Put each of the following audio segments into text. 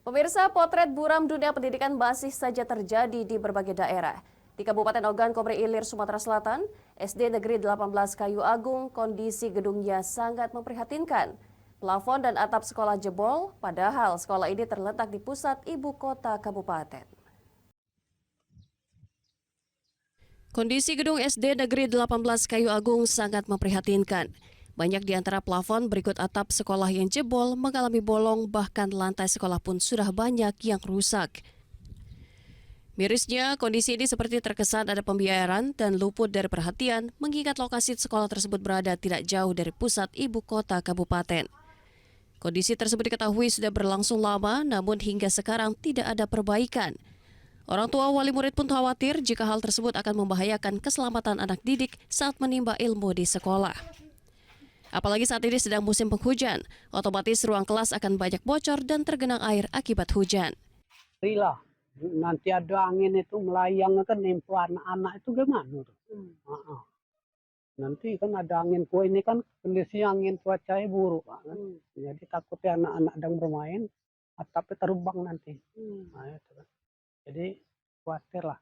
Pemirsa, potret buram dunia pendidikan masih saja terjadi di berbagai daerah. Di Kabupaten Ogan, Komering Ilir, Sumatera Selatan, SD Negeri 18 Kayu Agung, kondisi gedungnya sangat memprihatinkan. Plafon dan atap sekolah jebol, padahal sekolah ini terletak di pusat ibu kota kabupaten. Kondisi gedung SD Negeri 18 Kayu Agung sangat memprihatinkan. Banyak di antara plafon berikut atap sekolah yang jebol mengalami bolong, bahkan lantai sekolah pun sudah banyak yang rusak. Mirisnya, kondisi ini seperti terkesan ada pembiaran dan luput dari perhatian mengingat lokasi sekolah tersebut berada tidak jauh dari pusat ibu kota kabupaten. Kondisi tersebut diketahui sudah berlangsung lama, namun hingga sekarang tidak ada perbaikan. Orang tua wali murid pun khawatir jika hal tersebut akan membahayakan keselamatan anak didik saat menimba ilmu di sekolah. Apalagi saat ini sedang musim penghujan, otomatis ruang kelas akan banyak bocor dan tergenang air akibat hujan. Lah, nanti ada angin itu melayang kan nimpa anak-anak itu gimana? Nanti kan ada angin, ini kan kondisi angin cuacanya buruk, kan? Jadi takutnya anak-anak sedang bermain, atapnya terbang nanti. Nah, itu kan. Jadi khawatir lah.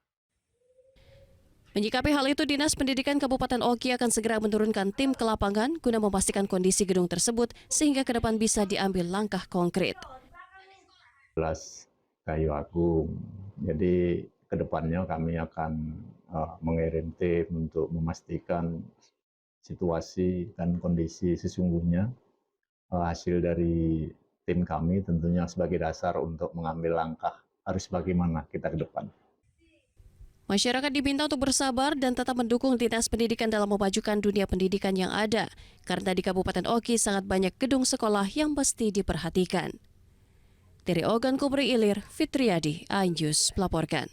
Menyikapi hal itu, Dinas Pendidikan Kabupaten Oki akan segera menurunkan tim ke lapangan guna memastikan kondisi gedung tersebut sehingga ke depan bisa diambil langkah konkret. Kayu Agung. Jadi kedepannya kami akan mengirim tim untuk memastikan situasi dan kondisi sesungguhnya. Hasil dari tim kami tentunya sebagai dasar untuk mengambil langkah harus bagaimana kita ke depan. Masyarakat diminta untuk bersabar dan tetap mendukung Dinas Pendidikan dalam memajukan dunia pendidikan yang ada, karena di Kabupaten Oki sangat banyak gedung sekolah yang mesti diperhatikan. Dari Ogan, Komering Ilir, Fitriadi, iNews melaporkan.